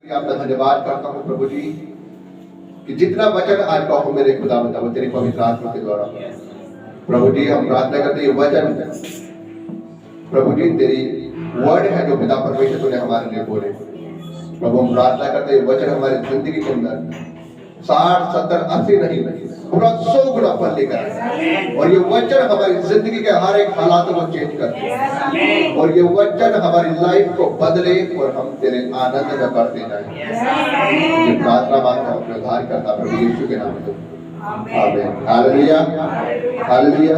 आपका धन्यवाद करता हूँ प्रभु जी कि जितना वचन आज का हो मेरे खुदा बता तेरी पवित्र आत्मा के द्वारा प्रभु जी हम प्रार्थना करते हैं वचन प्रभु जी तेरी वर्ड है जो पिता परमेश्वर तूने हमारे लिए बोले प्रभु हम प्रार्थना करते हैं वचन हमारी जिंदगी के अंदर 60, 70, 80 नहीं पूरा 100 गुना फल लेकर और ये वचन हमारी जिंदगी के हर एक हालातों को चेंज करते और ये वचन हमारी लाइफ को बदले और हम तेरे आनंद में बढ़ते जाए। ये प्रार्थना मांगता हूं अपने उद्धार करता प्रभु यीशु के नाम में आमीन। Hallelujah hallelujah.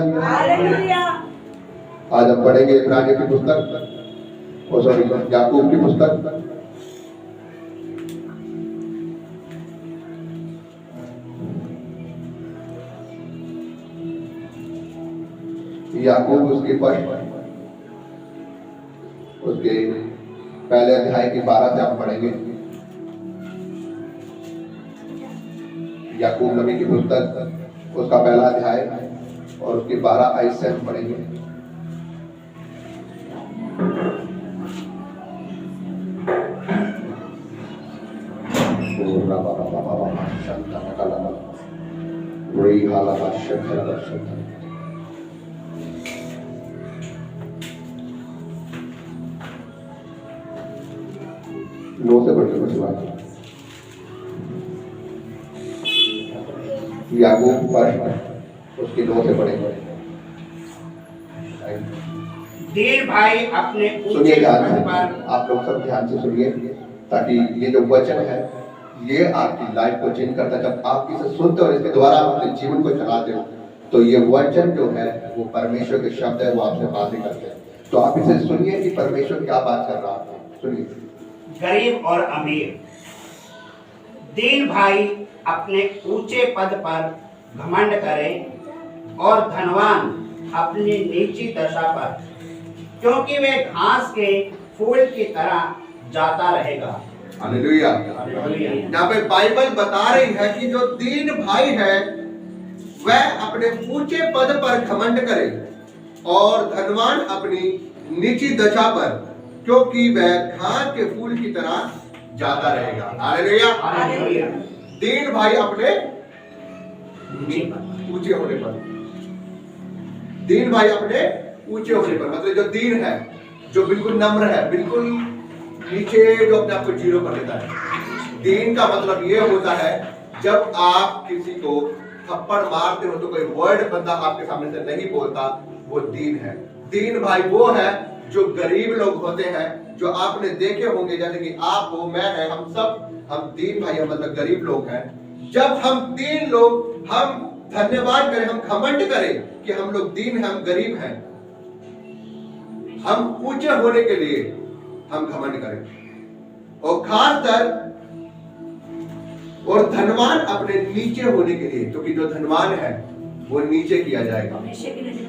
आज हम पढ़ेंगे इब्रानियों की पुस्तक और सॉरी याकूब की पुस्तक याकूब उसके पहले अध्याय की 12 से हम पढ़ेंगे। याकूब नबी की पुस्तक उसका पहला अध्याय और उसके 12 आयत से हम पढ़ेंगे। नो से पढ़ने को शुरुआत याकूब पर उसके 9 से पढ़ेंगे। दीन भाई अपने सुनिए ध्यान से, आप लोग सब ध्यान से सुनिए ताकि ये जो वचन है ये आपकी लाइफ को चेंज करता है। जब आप इसे सुनते और इसके द्वारा आप अपने जीवन को चलाते हो तो ये वचन जो है वो परमेश्वर के शब्द है, वो आपसे बातें करते हैं। तो आप इसे सुनिए कि परमेश्वर क्या बात कर रहा है। सुनिए। गरीब और अमीर, दीन भाई अपने ऊंचे पद पर घमंड करे और धनवान अपनी नीची दशा पर, क्योंकि वे घास के फूल की तरह जाता रहेगा। हालेलुया। यहाँ पे बाइबल बता रही है कि जो दीन भाई है वह अपने ऊंचे पद पर घमंड करे और धनवान अपनी नीची दशा पर, क्योंकि वह घास के फूल की तरह जाता रहेगा। हालेलुया। दीन भाई अपने ऊंचे होने पर, दीन भाई अपने ऊंचे होने पर मतलब जो दीन है, जो बिल्कुल नम्र है, बिल्कुल नीचे जो अपने आप को जीरो कर देता है। दीन का मतलब ये होता है जब आप किसी को थप्पड़ मारते हो तो कोई वर्ड बंदा आपके सामने से नहीं बोलता, वो दीन है। दीन भाई वो है जो गरीब लोग होते हैं, जो आपने देखे होंगे, जैसे कि आप हो, मैं है, हम दीन भाई मतलब गरीब लोग हैं। जब हम दीन लोग हम धन्यवाद करें, हम घमंड करें कि हम लोग दीन हैं, हम गरीब हैं, हम ऊंचे होने के लिए हम घमंड करें और खासकर और धनवान अपने नीचे होने के लिए, क्योंकि जो धनवान है वो नीचे किया जाएगा।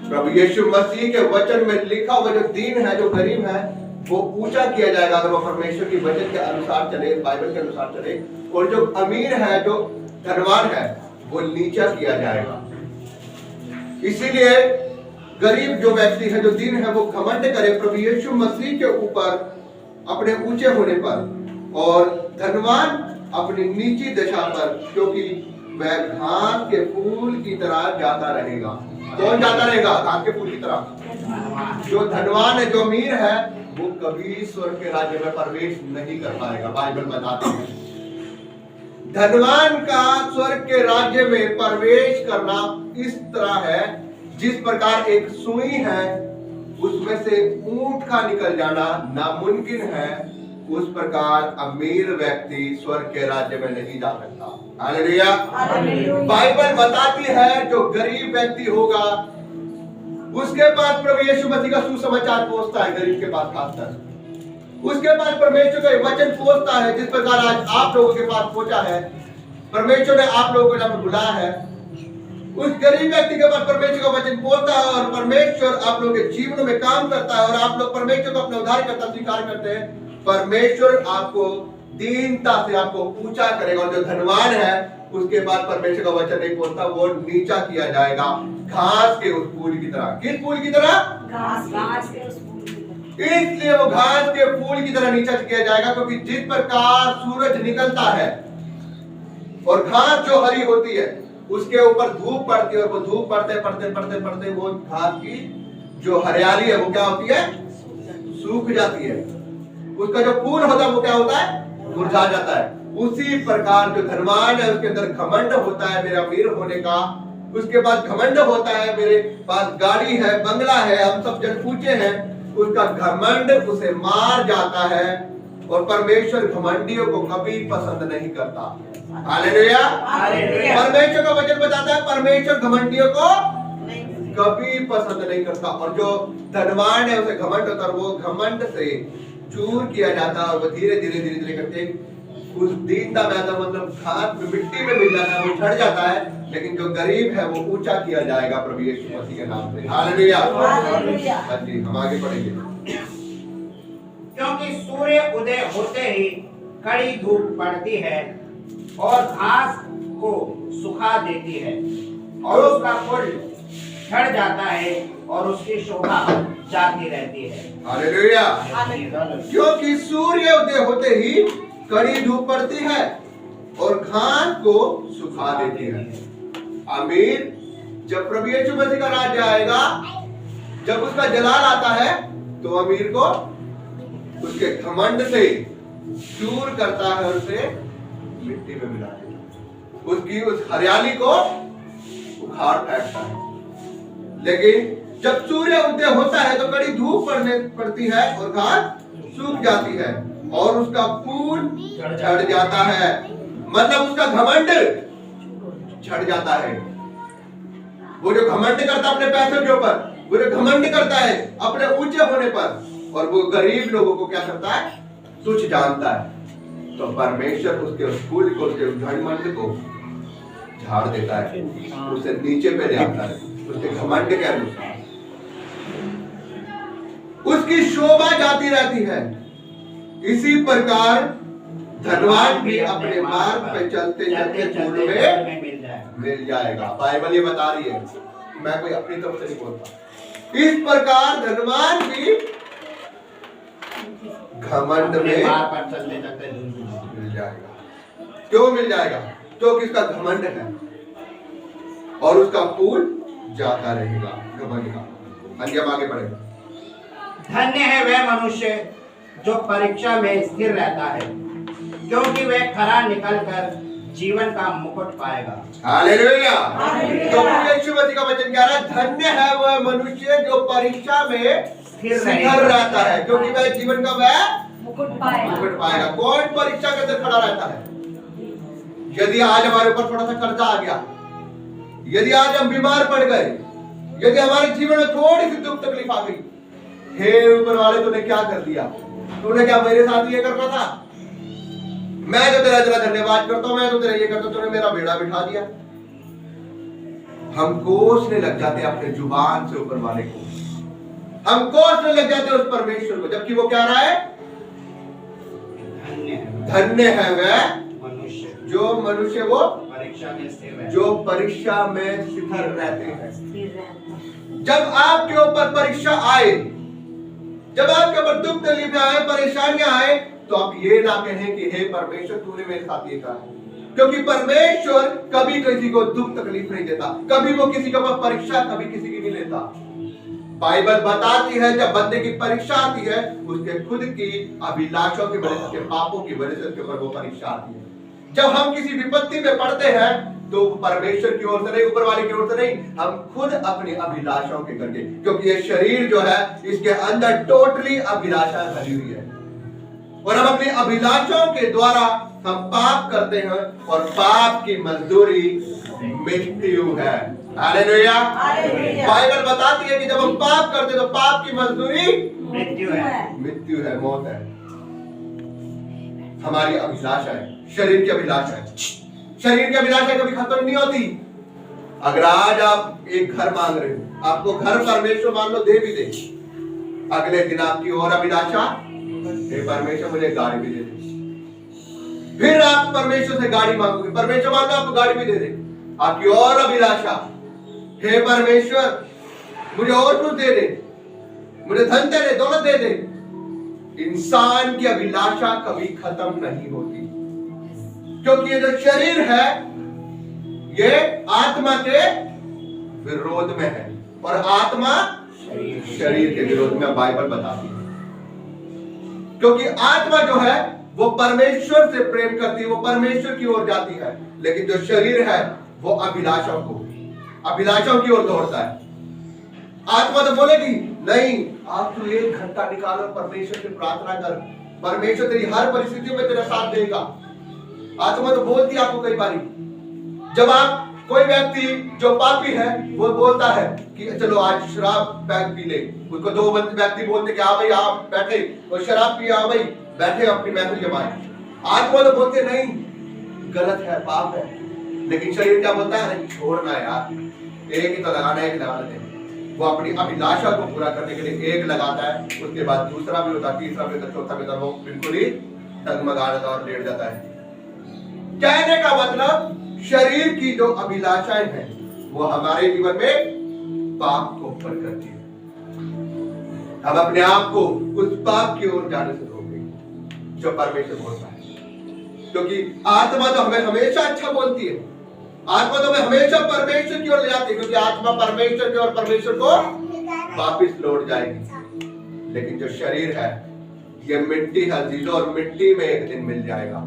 प्रभु यीशु मसीह के वचन में लिखा हुआ जो दीन है, जो गरीब है, वो ऊंचा किया जाएगा अगर वो परमेश्वर की वचन के अनुसार चले, बाइबल के अनुसार चले। और जो अमीर है, जो धनवान है, वो नीचा किया जाएगा। इसीलिए गरीब जो व्यक्ति है, जो दीन है, वो घमंड करे प्रभु यीशु मसीह के ऊपर अपने ऊंचे होने पर, और धनवान अपनी नीची दशा पर, क्योंकि वह घास के फूल की तरह जाता रहेगा। कौन जाता रहेगा? घास के फूल की तरह। जो धनवान है, जो अमीर है, वो कभी स्वर्ग के राज्य में प्रवेश नहीं कर पाएगा। बाइबल बताते हैं धनवान का स्वर्ग के राज्य में प्रवेश करना इस तरह है जिस प्रकार एक सुई है उसमें से ऊंट का निकल जाना नामुमकिन है, उस प्रकार अमीर व्यक्ति स्वर्ग के राज्य में नहीं जा सकता। हालेलुया। बाइबल बताती है जो गरीब व्यक्ति होगा उसके पास प्रभु यीशु मसीह का सुसमाचार पहुंचता है। गरीब के पास खासकर उसके पास परमेश्वर का वचन पहुंचता है, जिस प्रकार आज आप लोगों के पास पहुंचा है। परमेश्वर ने आप लोगों को जब बुलाया है, उस गरीब व्यक्ति के पास परमेश्वर का वचन पहुंचता है और परमेश्वर आप लोगों के जीवन में काम करता है और आप लोग परमेश्वर को अपना उद्धारकर्ता स्वीकार करते हैं। परमेश्वर आपको दीनता से आपको ऊंचा करेगा। और जो धनवान है उसके बाद परमेश्वर का वचन नहीं पहुंचता, वो नीचा किया जाएगा घास के उस फूल की तरह। किस फूल की तरह? घास के उस फूल की तरह। इसलिए वो घास के फूल की तरह नीचा किया जाएगा, क्योंकि जिस प्रकार सूरज निकलता है और घास जो हरी होती है उसके ऊपर धूप पड़ती है, और वो धूप पड़ते पड़ते पड़ते पड़ते वो घास की जो हरियाली है वो क्या होती है, सूख जाती है। उसका जो फूल होता है वो क्या होता है, मुरझा जाता है। उसी प्रकार जो धनवान है उसके अंदर घमंड होता है मेरे अमीर होने का, उसके बाद घमंड होता है मेरे पास गाड़ी है, बंगला है, हम सब जन ऊंचे हैं, उसका घमंड उसे मार जाता है। और परमेश्वर घमंडियों को कभी पसंद नहीं करता। हालेलुया। परमेश्वर का वचन बताता है परमेश्वर घमंडियों को कभी पसंद नहीं करता। और जो धनवान है उसे घमंड होता है, और वो घमंड से चूर किया जाता है, और वो धीरे धीरे धीरे धीरे करके उस दीनता मैदा मतलब घास में मिट्टी में मिल जाता है, वो झड़ जाता है। लेकिन जो गरीब है वो ऊंचा किया जाएगा प्रभु यीशु मसीह के नाम से। हालेलुया। जी हम आगे बढ़ेंगे। क्योंकि सूर्य उदय होते ही कड़ी धूप पड़ती है और घास को सुखा देती है, और उसका फूल झड़ जाता है और उसकी शोभा जाती रहती है। हालेलुया। क्योंकि सूर्य उदय होते ही कड़ी धूप पड़ती है और घास को सुखा देती है। अमीर जब प्रभु यीशु मसीह का राज्य आएगा, जब उसका जलाल आता है, तो अमीर को उसके घमंड से चूर करता है और उसे मिट्टी में मिला देता है, उसकी उस हरियाली को उखाड़ फेंकता है। लेकिन जब सूर्य उदय होता है तो कड़ी धूप पड़ती है और घास सूख जाती है और उसका फूल झड़ जाता है, मतलब उसका घमंड झड़ जाता है। वो जो घमंड करता है अपने पैसों के ऊपर, वो जो घमंड करता है अपने ऊंचे होने पर, और वो गरीब लोगों को क्या करता है, तुच्छ जानता है, तो परमेश्वर उसके उस फूल को, उसके घमंड को झाड़ देता है, उसे नीचे पे ले आता है उसके घमंड के अनुसार। उसकी शोभा जाती रहती है। इसी प्रकार धनवान भी अपने मार्ग पे चलते चलते फूल में मिल जाएगा। बाइबल ये बता रही है, मैं कोई अपनी तरफ से नहीं बोलता। इस प्रकार धनवान भी घमंड में मिल जाएगा। क्यों मिल जाएगा? क्योंकि इसका घमंड है और उसका फूल जाता रहेगा घमंड का। आइए हम आगे बढ़ेंगे। धन्य है वह मनुष्य जो परीक्षा में स्थिर रहता है, क्योंकि वह खरा निकलकर जीवन का मुकुट पाएगा। हालेलुया। तो यीशु मसीह का वचन कह रहा है, धन्य है वह मनुष्य जो परीक्षा में स्थिर रहता है, क्योंकि वह जीवन का वह मुकुट पाएगा। कौन परीक्षा के अंदर खड़ा रहता है? यदि आज हमारे ऊपर थोड़ा सा कर्जा आ गया, यदि आज हम बीमार पड़ गए, यदि हमारे जीवन में थोड़ी सी दुख तकलीफ आ गई, हे ऊपर वाले तूने क्या कर दिया, तूने क्या मेरे साथ ये करना था, मैं तो तेरा तेरा धन्यवाद करता हूं, मैं तो तेरा ये करता हूं, तूने मेरा बेड़ा बिठा दिया। हम कोसने लग जाते हैं अपने जुबान से ऊपर वाले को, हम कोसने लग जाते हैं उस परमेश्वर को, जबकि वो क्या रहा है, धन्य है वह मनुष्य जो मनुष्य वो परीक्षा में स्थिर है, जो परीक्षा में स्थिर रहते हैं। जब आपके ऊपर परीक्षा आए, जब आपके ऊपर दुख तकलीफ आए, परेशानियां आए, तो आप ये ना कहें कि हे परमेश्वर तूने मेरे साथ ये कहा, क्योंकि परमेश्वर कभी किसी को दुख तकलीफ नहीं देता, कभी वो किसी के ऊपर परीक्षा कभी किसी की नहीं लेता। बाइबल बताती है जब बंदे की परीक्षा आती है, उसके खुद की अभिलाषों की वजह से, उसके पापों की वजह से उसके ऊपर वो परीक्षा आती है। जब हम किसी विपत्ति में पड़ते हैं तो परमेश्वर की ओर से नहीं, ऊपर वाले की ओर से नहीं, हम खुद अपनी अभिलाषाओं के करके, क्योंकि ये शरीर जो है इसके अंदर टोटली अभिलाषा भरी हुई है, और हम अपनी अभिलाषाओं के द्वारा हम पाप करते हैं, और पाप की मजदूरी मृत्यु है। हालेलुया। बाइबल बताती है कि जब हम पाप करते हैं तो पाप की मजदूरी मृत्यु है, मृत्यु है, मौत है। हमारी अभिलाषा है, शरीर की अभिलाषा है। शरीर की अभिलाषा कभी खत्म नहीं होती। अगर आज आप एक घर मांग रहे हो, आपको घर परमेश्वर मान लो दे भी दे, अगले दिन आपकी और अभिलाषा, हे परमेश्वर मुझे गाड़ी भी दे दे। फिर आप परमेश्वर से गाड़ी मांगोगे, परमेश्वर मान लो आपको गाड़ी भी दे दे, आपकी और अभिलाषा, हे परमेश्वर मुझे और कुछ दे दे। मुझे धन दे दे, दौलत दे दे। इंसान की अभिलाषा कभी खत्म नहीं होती, क्योंकि ये जो शरीर है ये आत्मा के विरोध में है, और आत्मा शरीर के विरोध में बाइबल बताती है। क्योंकि आत्मा जो है वो परमेश्वर से प्रेम करती है, वो परमेश्वर की ओर जाती है, लेकिन जो शरीर है वो अभिलाषाओं की ओर दौड़ता है। आत्मा तो बोलेगी नहीं, आप तो 1 घंटा निकालो परमेश्वर से प्रार्थना कर, परमेश्वर तेरी हर परिस्थितियों में तेरा साथ देगा। आत्मा तो बोलती है आपको कई बारी। जब आप कोई व्यक्ति जो पापी है वो बोलता है कि चलो आज शराब पैक पी ले, उसको 2 व्यक्ति बोलते कि हाँ भाई आप बैठे और शराब पिए, हाँ भाई बैठे अपनी महफिल जमाए। आत्मा तो बोलते नहीं, गलत है, पाप है, लेकिन शरीर क्या बोलता है, छोड़ना यार, एक ही तो लगाना है, एक लगा लेते हैं। वो अपनी अभिलाषा को पूरा करने के लिए एक लगाता है, उसके बाद दूसरा भी होता, तीसरा भी होता, चौथा भी होता, वो बिल्कुल ही डगमगा जाता और लेट जाता है। कहने का मतलब शरीर की जो अभिलाषाएं हैं वो हमारे जीवन में पाप को ऊपर करती है। हम अपने आप को उस पाप की ओर जाने से रोकेंगे जो परमेश्वर बोलता है, क्योंकि आत्मा तो हमें हमेशा अच्छा बोलती है, आत्मा तो हमें हमेशा परमेश्वर की ओर ले जाती है, क्योंकि आत्मा परमेश्वर की ओर, परमेश्वर को वापिस लौट जाएगी। लेकिन जो शरीर है ये मिट्टी है जीजो, और मिट्टी में एक दिन मिल जाएगा।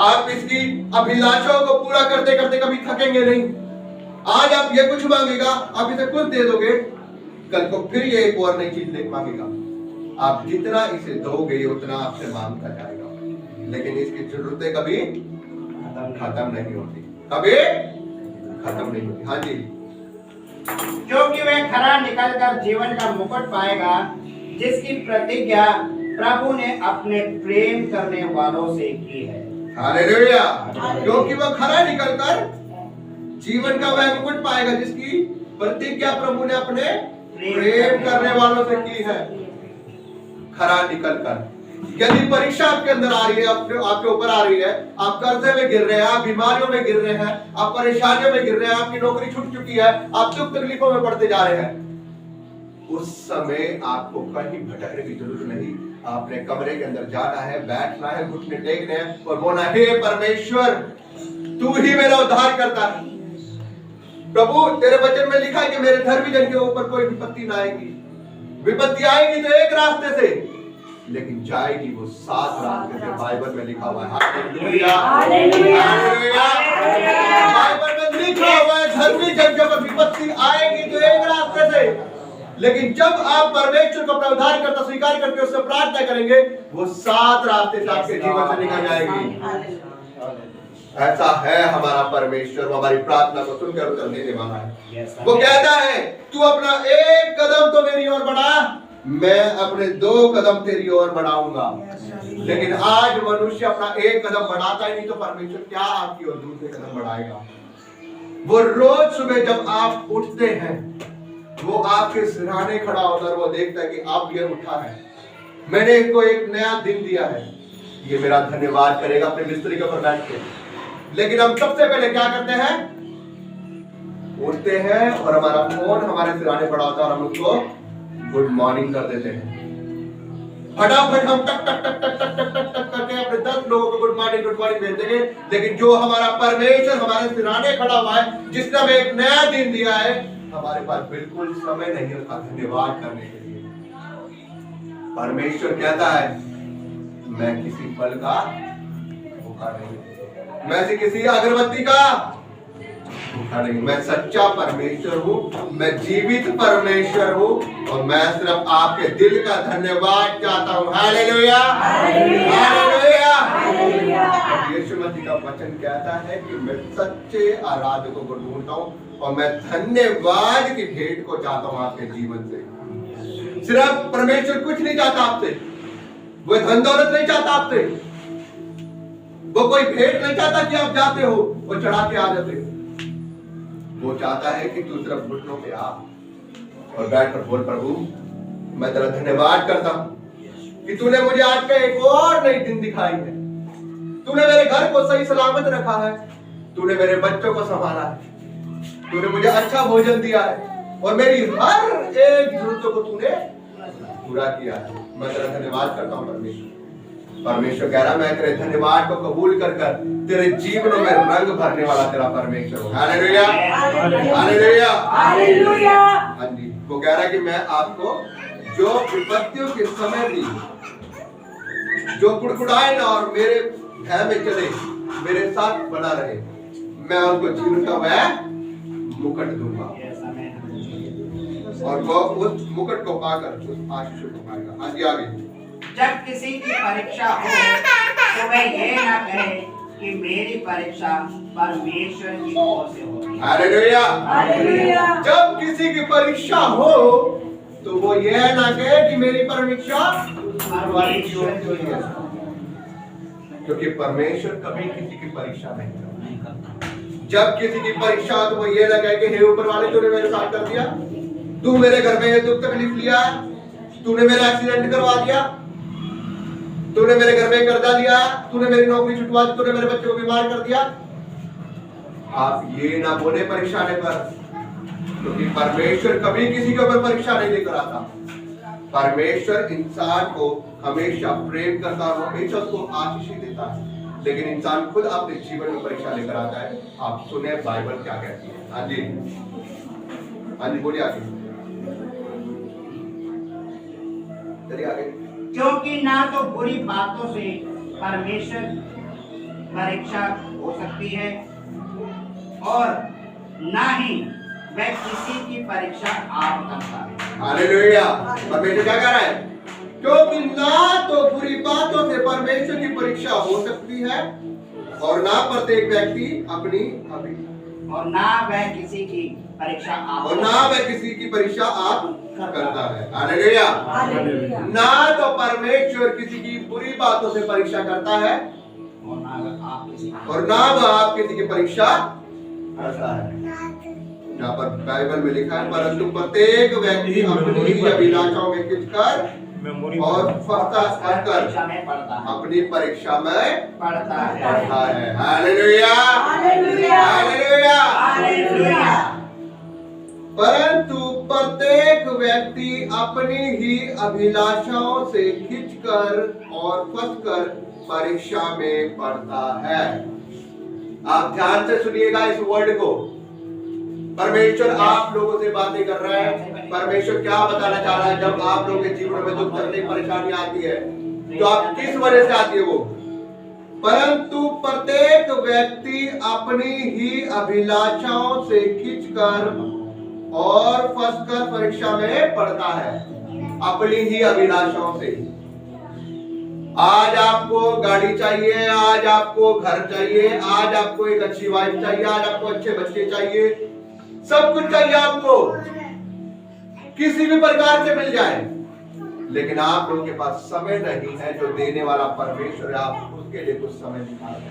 आप इसकी अभिलाषाओं को पूरा करते करते कभी थकेंगे नहीं। आज आप ये कुछ मांगेगा, आप इसे कुछ दे दोगे, कल को फिर ये एक और नई चीज मांगेगा। आप जितना इसे दोगे उतना आपसे मांगता जाएगा, लेकिन इसकी जरूरतें कभी खत्म नहीं होती, कभी खत्म नहीं होती। हाँ जी, क्योंकि वह खरा निकलकर जीवन का मुकुट पाएगा, जिसकी प्रतिज्ञा प्रभु ने अपने प्रेम करने वालों से की है। हालेलुया। क्योंकि वह खरा निकलकर जीवन का वह मुकुट पाएगा, जिसकी प्रतिज्ञा प्रभु ने अपने प्रेम करने वालों से की है। खरा निकलकर, यदि परीक्षा आपके अंदर आ रही है, आपके ऊपर आ रही है, आप कर्जे में गिर रहे हैं, आप बीमारियों में गिर रहे हैं, आप परेशानियों में गिर रहे हैं, आपकी नौकरी छूट चुकी है, आप दुख तकलीफों में पड़ते जा रहे हैं, उस समय आपको कहीं भटकने की जरूरत नहीं। आपने कमरे के अंदर जाना है, बैठना है, घुटने टेकने हैं और बोलना, हे परमेश्वर तू ही मेरा उद्धार करता है। प्रभु तेरे वचन में लिखा है कि मेरे धर्मी जन के ऊपर कोई विपत्ति ना आएगी। विपत्ति आएगी तो एक रास्ते से, लेकिन जाएगी वो 7 रास्ते से। बाइबल में लिखा हुआ है। Hallelujah, hallelujah. बाइबल में लिखा हुआ है धर्मी जन के ऊपर विपत्ति आएगी तो एक रास्ते से, लेकिन जब आप परमेश्वर को अपना उद्धारकर्ता स्वीकार करके उससे प्रार्थना करेंगे, वो 7 रास्ते से आपके जीवन से निकल जाएगी। ऐसा है हमारा परमेश्वर, वो हमारी प्रार्थना को सुनकर उत्तर देने वाला है। वो कहता है तू अपना 1 कदम तो मेरी ओर बढ़ा, मैं अपने 2 कदम तेरी ओर बढ़ाऊंगा। लेकिन आज मनुष्य अपना 1 कदम बढ़ाता ही नहीं, तो परमेश्वर क्या आपकी ओर दूसरे कदम बढ़ाएगा। वो रोज सुबह जब आप उठते हैं, वो आपके सिरहाने खड़ा होता है, वो देखता है कि आप ये उठा है, मैंने इसको एक नया दिन दिया है, ये मेरा धन्यवाद करेगा अपने बिस्तर के ऊपर बैठ के। लेकिन हम सबसे पहले क्या करते हैं, उठते हैं और हमारा फोन हमारे सिरहाने पड़ा होता है और हम उसको गुड मॉर्निंग कर देते हैं। फटाफट हम टक टक टक टक टक टक टक टक करके अपने 10 लोगों को गुड मॉर्निंग भेज देंगे। लेकिन जो हमारा परमेश्वर हमारे सिरहाने खड़ा हुआ है, जिसने हमें एक नया दिन दिया है, हमारे पास बिल्कुल समय नहीं होता धन्यवाद करने के लिए। परमेश्वर कहता है मैं किसी फल का भूखा नहीं, मैं किसी अगरबत्ती का भूखा नहीं, मैं सच्चा परमेश्वर हूँ, मैं जीवित परमेश्वर हूँ, और मैं सिर्फ आपके दिल का धन्यवाद चाहता हूँ। Hallelujah, hallelujah. यीशु मसीह का वचन कहता है कि मैं सच्चे आराधकों को ढूंढता हूँ और मैं धन्यवाद की भेंट को चाहता हूँ आपके जीवन से। सिर्फ परमेश्वर कुछ नहीं चाहता आपसे, वो धन दौलत नहीं चाहता आपसे, वो कोई भेंट नहीं चाहता कि आप जाते हो और चढ़ा के आ जाते हो। वो चाहता है कि तू सिर्फ घुटनों पे आ और बैठ कर बोल, प्रभु मैं तेरा धन्यवाद करता हूँ कि तूने मुझे आज का एक और नई दिन दिखाई है, तूने मेरे घर को सही सलामत रखा है, तूने मेरे बच्चों को संभाला है, तूने मुझे अच्छा भोजन दिया है और मेरी हर एक जरूरतों को तूने पूरा किया है। मैं तेरा धन्यवाद करता हूँ परमेश्वर। परमेश्वर कह रहा मैं तेरे धन्यवाद को कबूल कर कर तेरे जीवन में रंग भरने वाला तेरा परमेश्वर हूँ। Hallelujah, hallelujah, hallelujah. हाँ जी, वो कह रहा है कि मैं आपको जो विपत्तियों के समय भी जो कुड़कुड़ाए ना और मेरे भय में चले, मेरे साथ बना रहे, मैं उनको जीवन का वह मुकुट दूंगा और वो उस मुकुट को पाकर उस आशीष को पाएगा। आगे आगे, जब किसी की परीक्षा हो तो वह ये ना कहे कि मेरी परीक्षा परमेश्वर की ओर से होती है। Hallelujah, hallelujah. जब किसी की परीक्षा हो तो वो ये ना कहे कि मेरी परीक्षा परमेश्वर की ओर से है, क्योंकि परमेश्वर कभी किसी की परीक्षा नहीं करता। जब किसी की परीक्षा हो तो वो ये ना कहे कि हे ऊपर वाले तूने मेरे साथ कर दिया, तू मेरे घर में ये दुख तकलीफ लिया, तूने मेरा एक्सीडेंट करवा दिया, तूने मेरे घर में कर्जा दिया, तूने मेरी नौकरी छुटवा दी, तूने मेरे बच्चे को बीमार कर दिया। आप ये ना बोले परीक्षा आने पर, क्योंकि परमेश्वर कभी किसी के ऊपर परीक्षा नहीं लेकर आता। परमेश्वर इंसान को हमेशा प्रेम करता है, हमेशा उसको आशीष देता है, लेकिन इंसान खुद अपने जीवन में परीक्षा लेकर आता है। आप सुने बाइबल क्या कहती है। हाँ जी, हाँ जी, बोलिए आगे, चलिए आगे। क्योंकि ना तो बुरी बातों से परमेश्वर परीक्षा हो सकती है और ना ही वह किसी की परीक्षा आप करता है। हालेलुया, परमेश्वर क्या कह रहा है? क्योंकि ना तो बुरी बातों से परमेश्वर की परीक्षा हो सकती है और ना प्रत्येक व्यक्ति अपनी और ना वह किसी की परीक्षा आप किसी की परीक्षा आप करता है। Hallelujah, hallelujah. ना तो परमेश्वर किसी की बुरी बातों से परीक्षा करता है और ना वह आप किसी की परीक्षा करता है। यहाँ पर बाइबल में लिखा है, परंतु प्रत्येक व्यक्ति अपनी अभिलाषाओं में खिंचकर और अपनी परीक्षा में पढ़ता है। Hallelujah, hallelujah, hallelujah. परंतु प्रत्येक व्यक्ति अपनी ही अभिलाषाओं से खिंचकर और फंसकर परीक्षा में पढ़ता है। आप ध्यान से सुनिएगा इस वर्ड को। परमेश्वर आप लोगों से बातें कर रहा है। परमेश्वर क्या बताना चाह रहा है? जब आप लोगों के जीवन में दुख तकलीफ परेशानी आती है तो आप किस वजह से आती है वो? परंतु प्रत्येक व्यक्ति अपनी ही अभिलाषाओं से खिंचकर और फंसकर परीक्षा में पढ़ता है। अपनी ही अभिलाषाओं से। आज आपको गाड़ी चाहिए, आज आपको घर चाहिए, आज आपको एक अच्छी वाइफ चाहिए, आज आपको अच्छे बच्चे चाहिए, सब कुछ चाहिए आपको, किसी भी प्रकार से मिल जाए, लेकिन आप लोगों के पास समय नहीं है जो देने वाला परमेश्वर है। आप उसके लिए कुछ समय निकालते।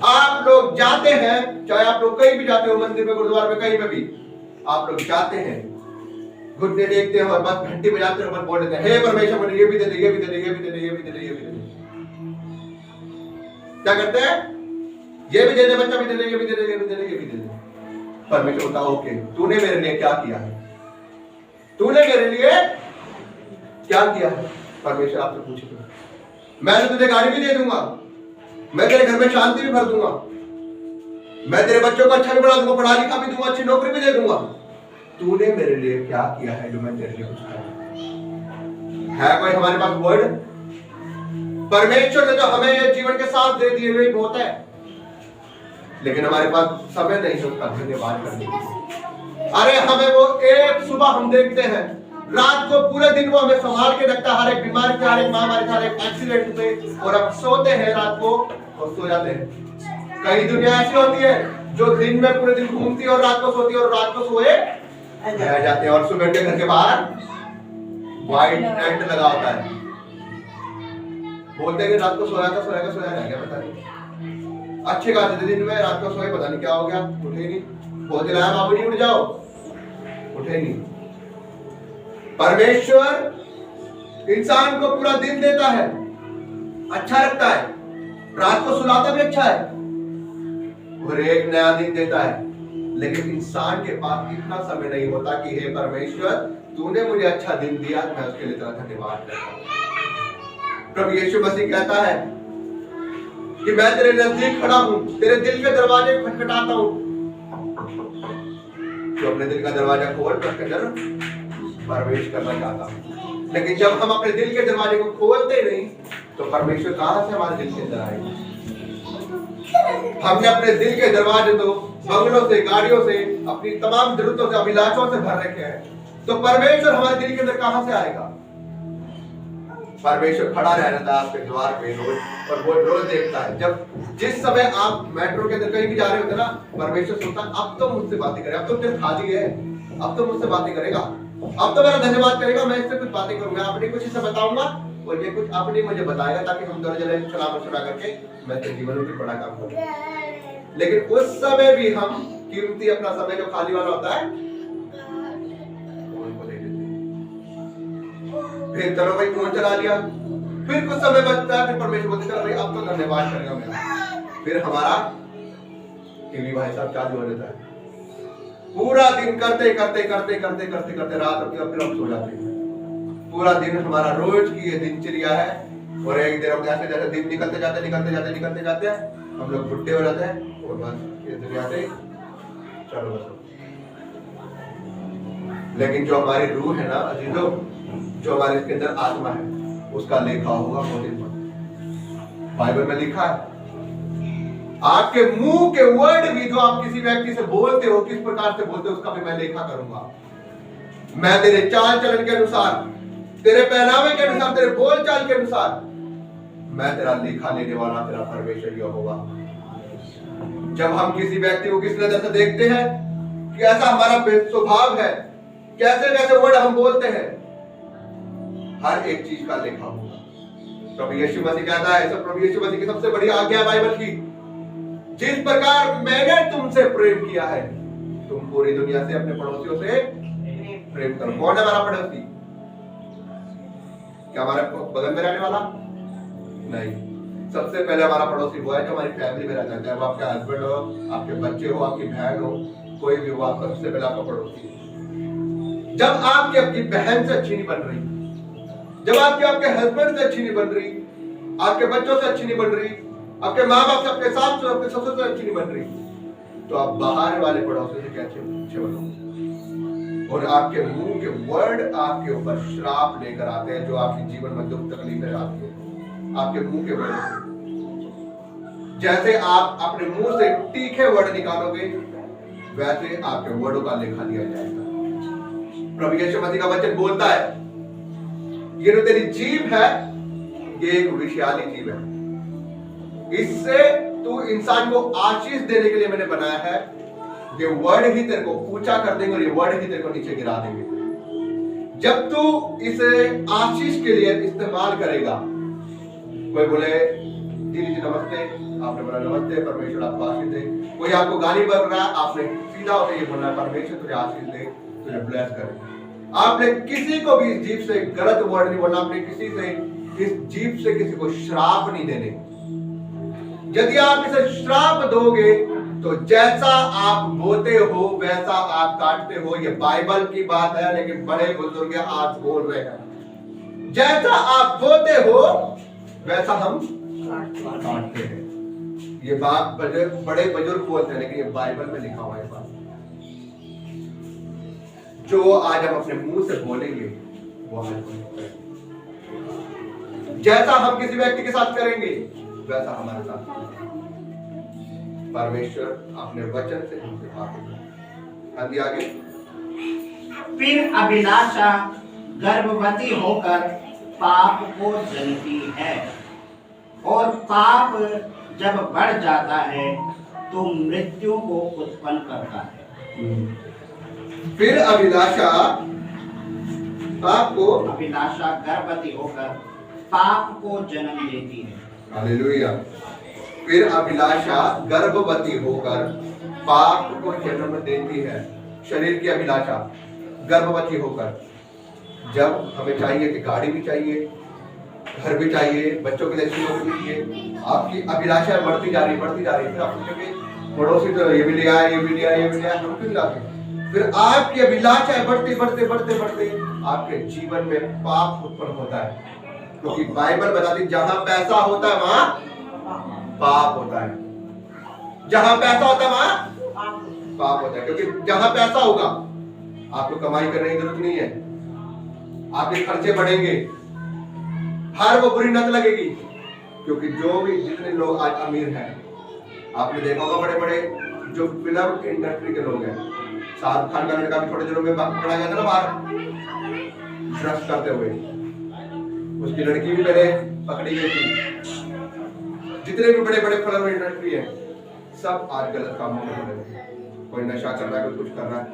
आप लोग जाते हैं, चाहे आप लोग कहीं भी जाते हो, मंदिर में, गुरुद्वारे में, कहीं में भी आप लोग जाते हैं, घुटने देखते हो और बस घंटी बजाते हो, बस बोल देते हैं, हे परमेश्वर मुझे ये भी दे दे, ये भी दे दे, ये भी दे दे, ये भी दे दे, ये भी दे दे। क्या करते हैं? ये भी दे दे, बच्चा भी दे दे, ये भी दे दे, ये भी दे दे, ये भी दे दे। परमेश्वर होता ओके, तूने मेरे लिए क्या किया है? तूने मेरे लिए क्या किया है? परमेश्वर आपसे पूछे, मैं तो तुझे गाड़ी भी दे दूंगा, मैं तेरे घर में शांति भी भर दूंगा, मैं तेरे बच्चों को अच्छा भी बना दूंगा, पढ़ा लिखा भी दूंगा, अच्छी नौकरी भी दे दूंगा। तूने मेरे लिए क्या किया है जो मैं तेरे लिए कुछ करूं? है कोई हमारे पास वर्ड? परमेश्वर ने तो हमें ये जीवन के साथ दे दिए हुए बहुत है, लेकिन हमारे पास समय नहीं है उसका धन्यवाद करने। अरे हमें वो एक सुबह हम देखते हैं, रात को पूरे दिन वो हमें संभाल के रखता है, हर एक बीमारी से, हर एक महामारी से, हर एक एक्सीडेंट से, और अब सोते हैं रात को और सो जाते हैं। कई दुनिया ऐसी होती है जो दिन में पूरे दिन घूमती है और रात को सोती है और रात को सोए रह जाते हैं, और सुबह के घर के बाहर व्हाइट टेंट लगा होता है, बोलते हैं कि रात को सोया रह गया, पता नहीं। अच्छे खाते थे दिन में, रात को सोए पता नहीं क्या हो गया, उठे नहीं, बोलते रहा बाबू जी उठ जाओ, उठे नहीं। परमेश्वर इंसान को पूरा दिन देता है, अच्छा रखता है, रात को सुलाता भी अच्छा है, और एक नया दिन देता है, लेकिन इंसान के पास इतना समय नहीं होता कि हे परमेश्वर, तूने मुझे अच्छा दिन दिया, मैं उसके लिए तेरा धन्यवाद करता हूं। प्रभु यीशु मसीह कहता है कि मैं तेरे नजदीक खड़ा हूं, तेरे दिल के दरवाजे खटखटाता हूं, जो अपने दिल का दरवाजा खोल कर उसके अंदर प्रवेश करना चाहता हूं। लेकिन जब हम अपने दिल के दरवाजे को खोलते नहीं तो परमेश्वर कहां से हमारे दिल के अंदर आएगा? हमने अपने दिल के दरवाजे तो बंगलों से, गाड़ियों से, अपनी तमाम जरूरतों से, अभिलाषों से भर रखे हैं, तो परमेश्वर हमारे दिल के अंदर कहां से आएगा? परमेश्वर खड़ा रहता है आपके द्वार पे रोज, और वो रोज देखता है। जब जिस समय आप मेट्रो के अंदर कहीं भी जा रहे होते ना, परमेश्वर सोचता है अब तो मुझसे बातें करे, अब तो दिल खाली है, अब तो मुझसे बातें करेगा, अब तो मेरा धन्यवाद करेगा, मैं इससे कुछ बातें करूंगा, अपनी कुछ इसे बताऊंगा और ये कुछ अपनी मुझे बताएगा, ताकि हम दोनों जने सलाह मशवरा करके मैं तेरे जीवन में बड़ा काम करूं। लेकिन उस समय भी हम कीमती अपना समय जो खाली वाला होता है उनको दे देते हैं। फिर चलो भाई फोन चला लिया, फिर कुछ समय बचता है, फिर परमेश्वर बोलते चलो भाई अब तो धन्यवाद करेगा मेरा, फिर हमारा टीवी भाई साहब चालू हो जाता है। पूरा दिन करते करते करते करते करते करते रात होती है, फिर हम सो जाते हैं। पूरा दिन हमारा रोज की ये दिनचर्या है, और एक दिन हम जैसे जैसे दिन निकलते जाते हम लोग बुढ़े हो जाते हैं और बस इस दुनिया से चलो बस। लेकिन जो हमारी रूह है ना अजीजों, जो हमारे इसके अंदर आत्मा है, उसका लेखा होगा मोटे पर। बाइबल में लिखा है आपके मुंह के वर्ड भी जो आप किसी व्यक्ति से बोलते हो, किस प्रकार से बोलते हो, उसका भी मैं लेखा करूंगा। मैं तेरे चाल चलन के अनुसार, तेरे पहनावे के अनुसार, तेरे बोल चाल के अनुसार मैं तेरा लेखा लेने वाला तेरा परमेश्वर यहोवा। जब हम किसी व्यक्ति को किस नजर से देखते हैं कि ऐसा हमारा स्वभाव है, कैसे कैसे वर्ड हम बोलते हैं, हर एक चीज का लेखा होगा। प्रभु यीशु मसीह कहता है, सब प्रभु यीशु मसीह की सबसे बड़ी आज्ञा है बाइबल की, जिस प्रकार मैंने तुमसे प्रेम किया है, तुम पूरी दुनिया से अपने पड़ोसियों से प्रेम करो। कौन है हमारा पड़ोसी? क्या हमारे बगल में रहने वाला? नहीं। सबसे पहले हमारा पड़ोसी वो है जो हमारी फैमिली में रहता है, चाहे वो आपके हस्बैंड हो, आपके बच्चे हो, आपकी बहन हो, कोई भी हो, आपका सबसे पहले आपका पड़ोसी है। जब आपकी अपनी बहन से अच्छी नहीं बन रही, जब आपके हस्बैंड से अच्छी नहीं बन रही, आपके बच्चों से अच्छी नहीं बन रही, आपके माँ बाप से, आपके सास से, आपके ससुर से अच्छी नहीं बन रही, तो आप बाहर वाले पड़ोसी से कैसे अच्छे बनोगे? और आपके मुंह के वर्ड आपके ऊपर श्राप लेकर आते हैं, जो आपके जीवन में दुख तकलीफें आती है। आपके मुंह के वर्ड, जैसे आप अपने मुंह से तीखे वर्ड निकालोगे, वैसे आपके वर्डों का लेखा लिया जाएगा। प्रभु यीशु मसीह का वचन बोलता है, ये जो तेरी जीभ है, ये एक विषाली जीभ है, इससे तू इंसान को आशीष देने के लिए मैंने बनाया है। ये वर्ड ही तेरे को ऊंचा कर देंगे और ये वर्ड ही तेरे को नीचे गिरा देंगे। जब तू इसे आशीष के लिए इस्तेमाल करेगा, कोई बोले दीदी जी नमस्ते, आपने बोला नमस्ते, परमेश्वर आपको आशीष दे। कोई आपको गाली बक रहा है, आपने सीधा होकर ये बोलना, परमेश्वर तुझे आशीष दे, तुझे ब्लेस करे। आपने किसी को भी इस जीभ से गलत वर्ड नहीं बोलना, आपने किसी से इस जीभ से किसी को श्राप नहीं देने। यदि आप इसे श्राप दोगे तो जैसा आप बोते हो वैसा आप काटते हो। ये बाइबल की बात है, लेकिन बड़े बुजुर्ग आज बोल रहे हैं, जैसा आप बोते हो वैसा हम काटते हैं। ये बात बड़े बुजुर्ग बोलते हैं, लेकिन ये बाइबल में लिखा हुआ है बात। जो आज हम अपने मुंह से बोलेंगे वो आज बोलेंगे। जैसा हम किसी व्यक्ति के साथ करेंगे वैसा हमारे साथ परमेश्वर अपने वचन से हमसे बात करेगा। आगे आगे। फिर अभिलाषा गर्भवती होकर पाप को जनती है, और पाप जब बढ़ जाता है तो मृत्यु को उत्पन्न करता है। फिर अभिलाषा गर्भवती होकर पाप को जन्म देती है। हालेलुया। फिर अभिलाषा गर्भवती होकर पाप को जन्म देती है। शरीर की अभिलाषा गर्भवती होकर, जब हमें चाहिए कि गाड़ी भी चाहिए, घर भी चाहिए, बच्चों के लिए अच्छी नौकरी भी चाहिए, आपकी अभिलाषा बढ़ती जा रही, फिर आप सोचेंगे पड़ोसी तो ये भी ले आया, ये भी ले आया, ये भी ले आया, हम क्यों लाते? फिर आपकी अभिलाषा बढ़ते बढ़ते बढ़ते बढ़ते आपके जीवन में पाप उत्पन्न होता है, क्योंकि बाइबल बताती है जहां पैसा होता है वहां पाप होता है। जहां पैसा होता है वहां पाप होता है, क्योंकि जहां पैसा होगा आपको कमाई करने की जरूरत नहीं है, आपके खर्चे बढ़ेंगे, हर वो बुरी नत लगेगी। क्योंकि जो भी जितने लोग आज अमीर हैं, आपने देखा होगा बड़े बड़े जो फिल्म इंडस्ट्री के लोग हैं, शाहरुख खान का लड़का भी थोड़े दिनों में पकड़ा गया था ना बाहर ड्रग्स करते हुए, उसकी लड़की भी पहले पकड़ी गई थी। जितने भी बड़े बड़े फिल्म इंडस्ट्री है सब आज गलत कामों में लगे हैं, कोई नशा कर रहा है, कोई कुछ कर रहा है।